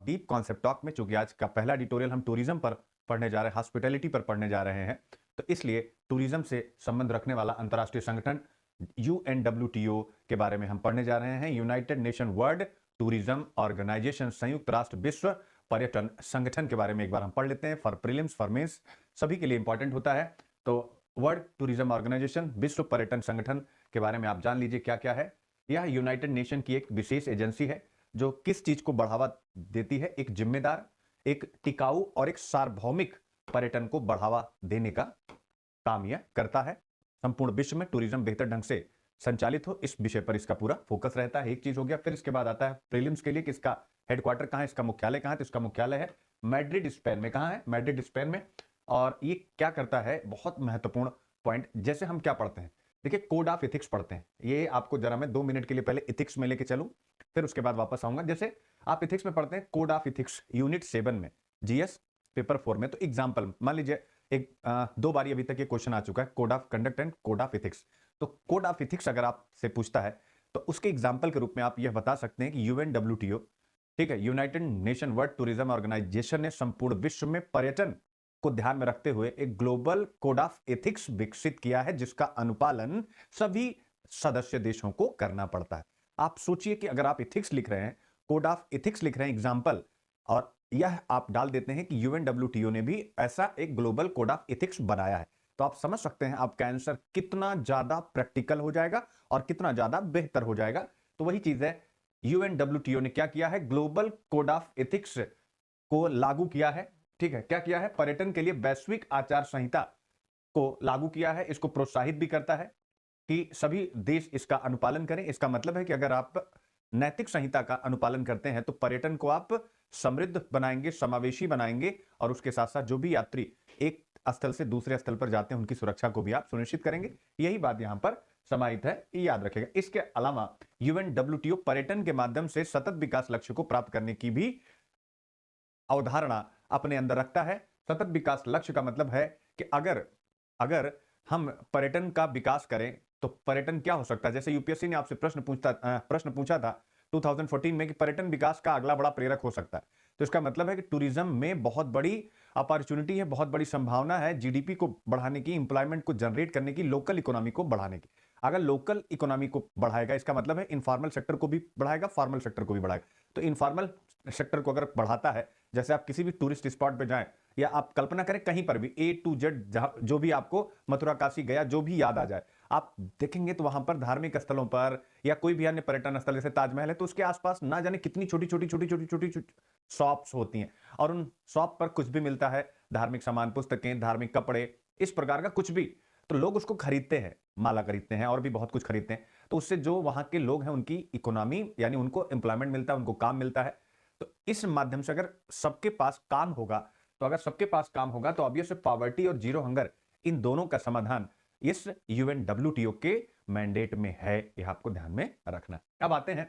Deep concept talk में, चूंकि आज का पहला एडिटोरियल हम टूरिज्म पर पढ़ने जा रहे हैं, हॉस्पिटैलिटी पर पढ़ने जा रहे हैं, तो इसलिए टूरिज्म से संबंध रखने वाला अंतर्राष्ट्रीय संगठन UNWTO के बारे में हम पढ़ने जा रहे हैं। United Nation World Tourism Organization, संयुक्त राष्ट्र विश्व पर्यटन संगठन के बारे में एक बार हम पढ़ लेते हैं। फॉर प्रीलिम्स, फॉर मेंस, सभी के लिए इंपॉर्टेंट होता है। तो वर्ल्ड टूरिज्म ऑर्गेनाइजेशन, विश्व पर्यटन संगठन के बारे में आप जान लीजिए क्या क्या है। यह यूनाइटेड नेशन की एक विशेष एजेंसी है जो किस चीज को बढ़ावा देती है, एक जिम्मेदार, एक टिकाऊ और एक सार्वभौमिक पर्यटन को बढ़ावा देने का काम यह करता है। संपूर्ण विश्व में टूरिज्म बेहतर ढंग से संचालित हो, इस विषय पर इसका पूरा फोकस रहता है। एक चीज हो गया। फिर इसके बाद आता है प्रीलिम्स के लिए कि इसका हेडक्वार्टर कहां है, इसका मुख्यालय कहां है। तो इसका मुख्यालय है मैड्रिड, स्पेन में। कहां है? मैड्रिड, स्पेन में। और ये क्या करता है, बहुत महत्वपूर्ण पॉइंट। जैसे हम क्या पढ़ते हैं, देखिए कोड ऑफ इथिक्स पढ़ते हैं। ये आपको जरा मैं 2 मिनट के लिए पहले इथिक्स में लेके चलूं, फिर उसके बाद वापस आऊंगा। जैसे आप इथिक्स में पढ़ते हैं कोड ऑफ इथिक्स, यूनिट 7 में, GS पेपर 4 में। तो एग्जाम्पल मान लीजिए, एक 2 बारी अभी तक ये क्वेश्चन आ चुका है, code of conduct and code of ethics. तो कोड ऑफ इथिक्स अगर आपसे पूछता है तो उसके एग्जाम्पल के रूप में आप यह बता सकते हैं कि UNWTO, ठीक है, United Nation World Tourism Organization ने संपूर्ण विश्व में पर्यटन को ध्यान में रखते हुए एक ग्लोबल कोड ऑफ एथिक्स विकसित किया है, जिसका अनुपालन सभी सदस्य देशों को करना पड़ता है। आप सोचिए कि अगर आप एथिक्स लिख रहे हैं, कोड ऑफ एथिक्स लिख रहे हैं एग्जाम्पल, और यह आप डाल देते हैं कि UNWTO ने भी ऐसा एक ग्लोबल कोड ऑफ एथिक्स बनाया है, तो आप समझ सकते हैं आपका आंसर कितना ज्यादा प्रैक्टिकल हो जाएगा और कितना ज्यादा बेहतर हो जाएगा। तो वही चीज है, UNWTO ने क्या किया है, ग्लोबल कोड ऑफ एथिक्स को लागू किया है। ठीक है, क्या किया है, पर्यटन के लिए वैश्विक आचार संहिता को लागू किया है। इसको प्रोत्साहित भी करता है कि सभी देश इसका अनुपालन करें। इसका मतलब है कि अगर आप नैतिक संहिता का अनुपालन करते हैं तो पर्यटन को आप समृद्ध बनाएंगे, समावेशी बनाएंगे, और उसके साथ साथ जो भी यात्री एक स्थल से दूसरे स्थल पर जाते हैं उनकी सुरक्षा को भी आप सुनिश्चित करेंगे। यही बात यहां पर समाहित है, याद रखेगा। इसके अलावा UNWTO पर्यटन के माध्यम से सतत विकास लक्ष्य को प्राप्त करने की भी अवधारणा अपने अंदर रखता है। सतत विकास लक्ष्य का मतलब है कि अगर अगर हम पर्यटन का विकास करें तो पर्यटन क्या हो सकता है। जैसे यूपीएससी ने आपसे प्रश्न पूछा था 2014 में कि पर्यटन विकास का अगला बड़ा प्रेरक हो सकता है। तो इसका मतलब है कि टूरिज्म में बहुत बड़ी अपॉर्चुनिटी है, बहुत बड़ी संभावना है जीडीपी को बढ़ाने की, इंप्लॉयमेंट को जनरेट करने की, लोकल इकोनॉमी को बढ़ाने की। अगर लोकल इकोनॉमी को बढ़ाएगा, इसका मतलब है इनफॉर्मल सेक्टर को भी बढ़ाएगा, फॉर्मल सेक्टर को भी बढ़ाएगा। तो इनफॉर्मल सेक्टर को अगर बढ़ाता है, जैसे आप किसी भी टूरिस्ट स्पॉट पे जाएं, या आप कल्पना करें कहीं पर भी A to Z, जो भी आपको मथुरा, काशी, गया जो भी याद आ जाए, आप देखेंगे तो वहां पर धार्मिक स्थलों पर या कोई भी अन्य पर्यटन स्थल जैसे ताजमहल है, तो उसके आसपास ना जाने कितनी छोटी छोटी छोटी छोटी छोटी शॉप्स होती हैं, और उन शॉप पर कुछ भी मिलता है, धार्मिक सामान, पुस्तकें, धार्मिक कपड़े, इस प्रकार का कुछ भी। तो लोग उसको खरीदते हैं, माला खरीदते हैं और भी बहुत कुछ खरीदते हैं। तो उससे जो वहां के लोग हैं उनकी इकोनॉमी, यानी उनको एम्प्लॉयमेंट मिलता है, उनको काम मिलता है। तो इस माध्यम से अगर सबके पास काम होगा, तो अगर सबके पास काम होगा तो ऑब्वियस पॉवर्टी और जीरो हंगर, इन दोनों का समाधान इस UNWTO के मैंडेट में है। यह आपको ध्यान में रखना। अब आते हैं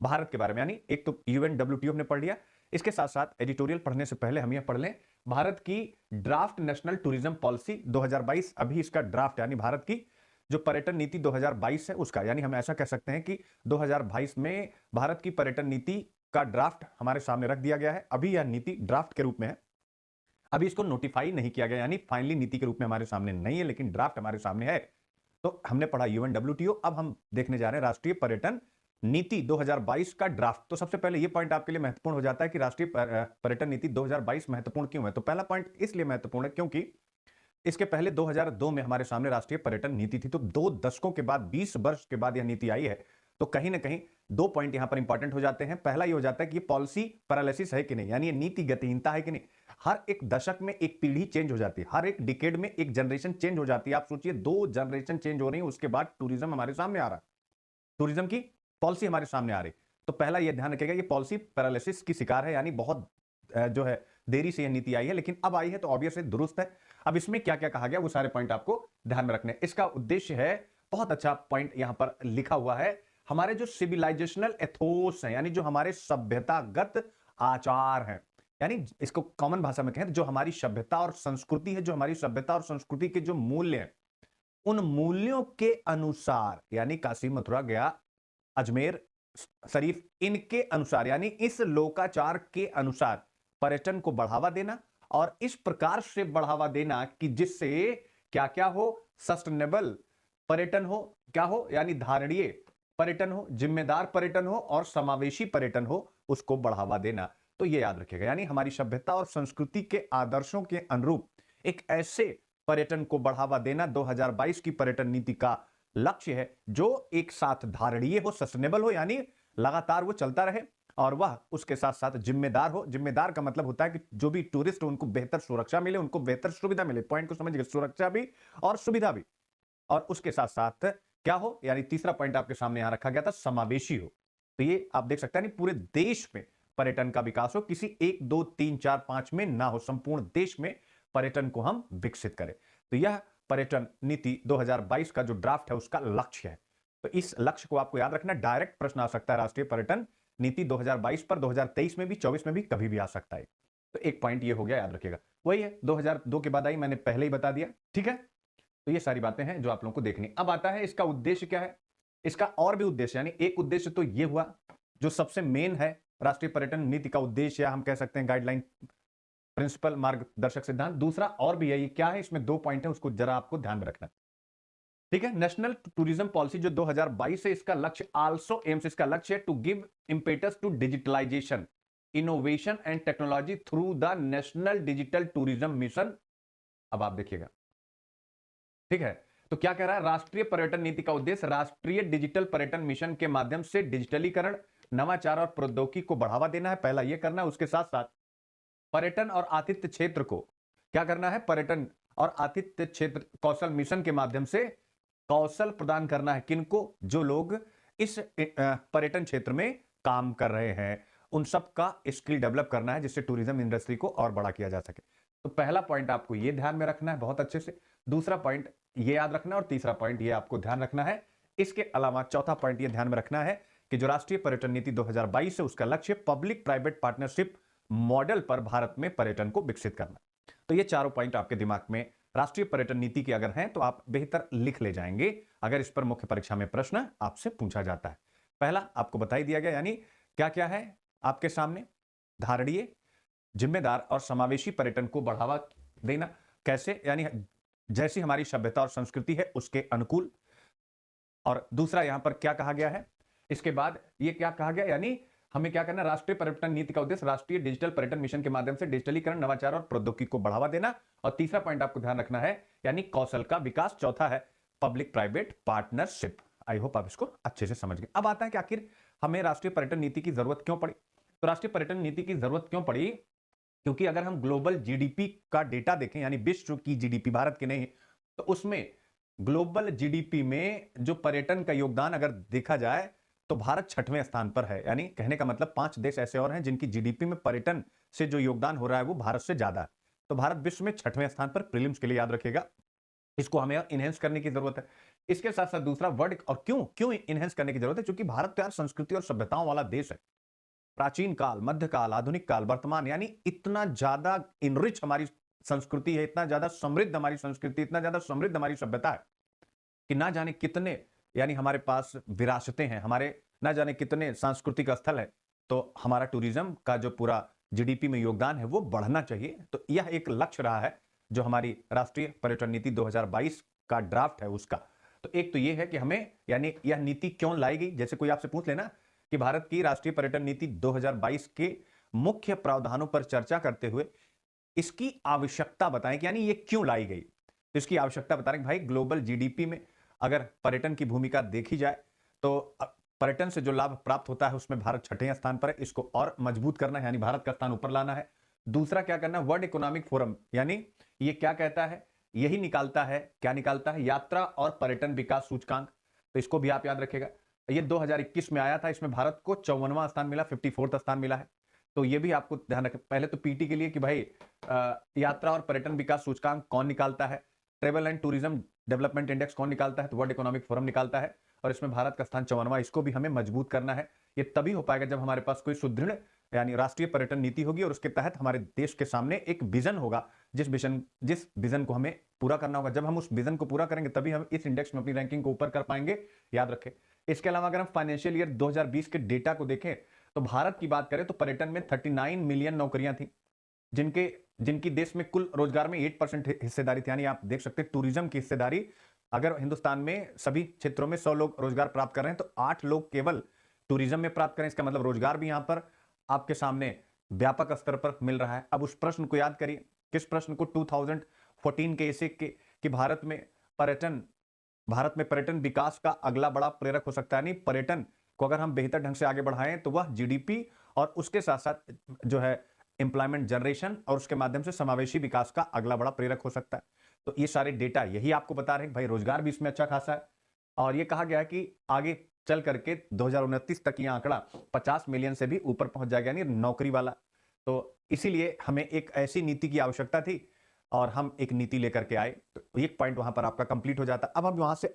भारत के बारे में, यानी एक तो UNWTO हमने पढ़ लिया, इसके साथ साथ एडिटोरियल पढ़ने से पहले हम यह पढ़ लें भारत की ड्राफ्ट नेशनल टूरिज्म पॉलिसी 2022। अभी इसका ड्राफ्ट, यानी भारत की जो पर्यटन नीति 2022 है उसका, यानी हम ऐसा कह सकते हैं कि 2022 में भारत की पर्यटन नीति का ड्राफ्ट हमारे सामने रख दिया गया है। अभी यह नीति ड्राफ्ट के रूप में है, अभी इसको नोटिफाई नहीं किया गया, यानी फाइनली नीति के रूप में हमारे सामने नहीं है, लेकिन ड्राफ्ट हमारे सामने है। तो हमने पढ़ा UNWTO, अब हम देखने जा रहे हैं राष्ट्रीय पर्यटन नीति 2022 का ड्राफ्ट। तो सबसे पहले यह पॉइंट आपके लिए महत्वपूर्ण हो जाता है कि राष्ट्रीय पर्यटन नीति 2022 महत्वपूर्ण क्यों है। तो पहला पॉइंट इसलिए महत्वपूर्ण है क्योंकि इसके पहले 2002 में हमारे सामने राष्ट्रीय पर्यटन नीति थी। तो 2 दशकों के बाद, 20 वर्ष के बाद यह नीति आई है। तो कहीं ना कहीं 2 पॉइंट यहां पर इंपॉर्टेंट हो जाते हैं। पहला ये हो जाता है कि ये पॉलिसी पैरालिसिस है कि नहीं, यानी ये नीति गतिहीनता है कि नहीं। हर एक दशक में एक पीढ़ी चेंज हो जाती है, हर एक डिकेड में एक जनरेशन चेंज हो जाती है। आप सोचिए 2 जनरेशन चेंज हो रही है, उसके बाद टूरिज्म हमारे सामने आ रहा है, टूरिज्म की पॉलिसी हमारे सामने आ रही। तो पहला यह ध्यान रखिएगा, ये पॉलिसी पैरालिसिस की शिकार है, यानी बहुत जो है देरी से यह नीति आई है, लेकिन अब आई है तो ऑब्वियस है दुरुस्त है। अब इसमें क्या क्या कहा गया वो सारे पॉइंट आपको ध्यान में रखने। इसका उद्देश्य है, बहुत अच्छा पॉइंट यहां पर लिखा हुआ है, हमारे जो सिविलाइजेशनल एथोस हैं, यानी जो हमारे सभ्यतागत आचार हैं, यानी इसको कॉमन भाषा में कहें जो हमारी सभ्यता और संस्कृति है, जो हमारी सभ्यता और संस्कृति के जो मूल्य हैं, उन मूल्यों के अनुसार, यानी काशी, मथुरा, गया, अजमेर, शरीफ इनके अनुसार यानी इस लोकाचार के अनुसार पर्यटन को बढ़ावा देना और इस प्रकार से बढ़ावा देना कि जिससे क्या क्या हो, सस्टेनेबल पर्यटन हो, क्या हो यानी धारणीय पर्यटन हो, जिम्मेदार पर्यटन हो और समावेशी पर्यटन हो, उसको बढ़ावा देना। तो ये याद रखिएगा, यानी हमारी सभ्यता और संस्कृति के आदर्शों के अनुरूप एक ऐसे पर्यटन को बढ़ावा देना 2022 की पर्यटन नीति का लक्ष्य है जो एक साथ धारणीय हो, सस्टेनेबल हो यानी लगातार वो चलता रहे और वह उसके साथ साथ जिम्मेदार हो। जिम्मेदार का मतलब होता है कि जो भी टूरिस्ट हो उनको बेहतर सुरक्षा मिले, उनको बेहतर सुविधा मिले। पॉइंट को समझिए, सुरक्षा भी और सुविधा भी, और उसके साथ साथ क्या हो, यानी तीसरा पॉइंट आपके सामने यहां रखा गया था, समावेशी हो। तो ये आप देख सकते हैं नहीं, पूरे देश में पर्यटन का विकास हो, किसी 1 2 3 4 5 में ना हो, संपूर्ण देश में पर्यटन को हम विकसित करें। तो यह पर्यटन नीति 2022 का जो ड्राफ्ट है उसका लक्ष्य है। तो इस लक्ष्य को आपको याद रखना। डायरेक्ट प्रश्न आ सकता है राष्ट्रीय पर्यटन नीति 2022 पर, 2023 में भी, 24 में भी, कभी भी आ सकता है। तो एक पॉइंट ये हो गया, याद रखिएगा। वही है 2002 के बाद आई, मैंने पहले ही बता दिया, ठीक है। तो ये सारी बातें हैं जो आप लोगों को देखनी। अब आता है इसका उद्देश्य क्या है। इसका और भी उद्देश्य, यानी एक उद्देश्य तो ये हुआ जो सबसे मेन है राष्ट्रीय पर्यटन नीति का उद्देश्य, या हम कह सकते हैं गाइडलाइन, प्रिंसिपल, मार्गदर्शक सिद्धांत। दूसरा और भी है, ये क्या है, इसमें 2 पॉइंट है, उसको जरा आपको ध्यान में रखना, ठीक है। नेशनल टूरिज्म पॉलिसी जो 2022 है, इसका लक्ष्य आल्सो एम्स, इसका लक्ष्य है to give impetus to digitalisation, innovation and technology through the national digital tourism mission. अब आप देखिएगा, ठीक है। तो क्या कह रहा है, राष्ट्रीय पर्यटन नीति का उद्देश्य राष्ट्रीय डिजिटल पर्यटन मिशन के माध्यम से डिजिटलीकरण, नवाचार और प्रौद्योगिकी को बढ़ावा देना है। पहला यह करना है। उसके साथ साथ पर्यटन और आतिथ्य क्षेत्र को क्या करना है, पर्यटन और आतिथ्य क्षेत्र कौशल मिशन के माध्यम से कौशल प्रदान करना है। किनको, जो लोग इस पर्यटन क्षेत्र में काम कर रहे हैं, उन सब का स्किल डेवलप करना है, जिससे टूरिज्म इंडस्ट्री को और बड़ा किया जा सके। तो पहला पॉइंट आपको ये ध्यान में रखना है बहुत अच्छे से, दूसरा पॉइंट ये याद रखना है, और तीसरा पॉइंट ये आपको ध्यान रखना है। इसके अलावा चौथा पॉइंट ये ध्यान में रखना है कि जो राष्ट्रीय पर्यटन नीति 2022 है, उसका लक्ष्य पब्लिक प्राइवेट पार्टनरशिप मॉडल पर भारत में पर्यटन को विकसित करना। तो ये चारों पॉइंट आपके दिमाग में राष्ट्रीय पर्यटन नीति के अगर हैं तो आप बेहतर लिख ले जाएंगे, अगर इस पर मुख्य परीक्षा में प्रश्न आपसे पूछा जाता है। पहला आपको बता ही दिया गया, यानी क्या क्या है आपके सामने, धारणीय, जिम्मेदार और समावेशी पर्यटन को बढ़ावा देना। कैसे, यानी जैसी हमारी सभ्यता और संस्कृति है उसके अनुकूल। और दूसरा यहां पर क्या कहा गया है, इसके बाद ये क्या कहा गया, यानी हमें क्या करना है, राष्ट्रीय पर्यटन नीति का उद्देश्य राष्ट्रीय डिजिटल पर्यटन मिशन के माध्यम से डिजिटलीकरण, नवाचार और प्रौद्योगिकी को बढ़ावा देना। और तीसरा पॉइंट आपको ध्यान रखना है, यानी कौशल का विकास। चौथा है public private partnership. I hope आप इसको अच्छे से समझ गए। अब आता है कि आखिर हमें राष्ट्रीय पर्यटन नीति की जरूरत क्यों पड़ी। तो राष्ट्रीय पर्यटन नीति की जरूरत क्यों पड़ी, क्योंकि अगर हम ग्लोबल जीडीपी का डेटा देखें, यानी विश्व की जीडीपी, भारत की नहीं, तो उसमें ग्लोबल जीडीपी में जो पर्यटन का योगदान अगर देखा जाए तो भारत 6वें स्थान पर है। यानी कहने का मतलब 5 देश ऐसे और हैं जिनकी जीडीपी में पर्यटन से जो योगदान हो रहा है वो भारत से ज्यादा है। तो भारत विश्व में 6वें स्थान पर, प्रीलिम्स के लिए याद रखिएगा। इसको हमें इनहेंस करने की जरूरत है। इसके साथ साथ दूसरा वर्ड, और क्यों क्यों इनहेंस करने की जरूरत है, क्योंकि भारत तो यार संस्कृति और सभ्यताओं वाला देश है। प्राचीन काल, मध्यकाल, आधुनिक काल, वर्तमान, यानी इतना ज्यादा इनरिच हमारी संस्कृति है, इतना ज्यादा समृद्ध हमारी संस्कृति, इतना ज्यादा समृद्ध हमारी सभ्यता है कि ना जाने कितने, यानी हमारे पास विरासतें हैं, हमारे ना जाने कितने सांस्कृतिक स्थल है। तो हमारा टूरिज्म का जो पूरा जीडीपी में योगदान है वो बढ़ना चाहिए। तो यह एक लक्ष्य रहा है जो हमारी राष्ट्रीय पर्यटन नीति 2022 का ड्राफ्ट है उसका। तो एक तो ये है कि हमें, यानी यह नीति क्यों लाई गई। जैसे कोई आपसे पूछ लेना कि भारत की राष्ट्रीय पर्यटन नीति 2022 के मुख्य प्रावधानों पर चर्चा करते हुए इसकी आवश्यकता बताएं कि यानी ये क्यों लाई गई। तो इसकी आवश्यकता बता रहे हैं भाई, ग्लोबल जीडीपी में अगर पर्यटन की भूमिका देखी जाए तो पर्यटन से जो लाभ प्राप्त होता है उसमें भारत 6वें स्थान पर है। इसको और मजबूत करना है, यानी भारत का स्थान ऊपर लाना है। दूसरा क्या करना है, वर्ल्ड इकोनॉमिक फोरम, यानी ये क्या कहता है, यही निकालता है, क्या निकालता है, यात्रा और पर्यटन विकास सूचकांक। तो इसको भी आप याद रखेगा। ये 2021 में आया था, इसमें भारत को 54वां स्थान मिला, 54वां स्थान मिला है। तो ये भी आपको ध्यान रखें पहले तो पीटी के लिए कि भाई यात्रा और पर्यटन विकास सूचकांक कौन निकालता है, travel and tourism development index कौन निकालता है, तो वर्ल्ड इकोनॉमिक फोरम निकालता है। और इसमें भारत का स्थान 54वां, इसको भी हमें मजबूत करना है। ये तभी हो पाएगा जब हमारे पास कोई सुदृढ़ यानी राष्ट्रीय पर्यटन नीति होगी और उसके तहत हमारे देश के सामने एक विजन होगा, जिस विजन को हमें पूरा करना होगा। जब हम उस विजन को पूरा करेंगे तभी हम इस इंडेक्स में अपनी रैंकिंग को ऊपर कर पाएंगे। याद रखें, इसके अलावा अगर हम फाइनेंशियल ईयर 2020 के डेटा को देखें तो भारत की बात करें तो पर्यटन में 39 मिलियन नौकरियां थी, जिनकी देश में कुल रोजगार में 8% हिस्सेदारी थी। यानी आप देख सकते हैं टूरिज्म की हिस्सेदारी, अगर हिंदुस्तान में सभी क्षेत्रों में 100 लोग रोजगार प्राप्त कर रहे हैं तो 8 लोग केवल टूरिज्म में प्राप्त करें। इसका मतलब रोजगार भी यहां पर आपके सामने व्यापक स्तर पर मिल रहा है। अब उस प्रश्न को याद करिए, किस प्रश्न को? 2014 के ऐसे कि भारत में पर्यटन विकास का अगला बड़ा प्रेरक हो सकता है। नहीं, पर्यटन को अगर हम बेहतर ढंग से आगे बढ़ाएं तो वह जीडीपी और उसके साथ साथ जो है एम्प्लॉयमेंट जनरेशन और उसके माध्यम से समावेशी विकास का अगला बड़ा प्रेरक हो सकता है। तो ये सारे डेटा यही आपको बता रहे हैं भाई रोजगार भी इसमें अच्छा खासा है। और ये कहा गया कि आगे चल करके 2029 तक यह आंकड़ा 50 मिलियन से भी ऊपर पहुंच जाएगा, यानी नौकरी वाला। तो इसीलिए हमें एक ऐसी नीति की आवश्यकता थी और हम एक नीति लेकर के आए। तो एक पॉइंट वहां पर आपका कंप्लीट हो जाता। अब हम वहां से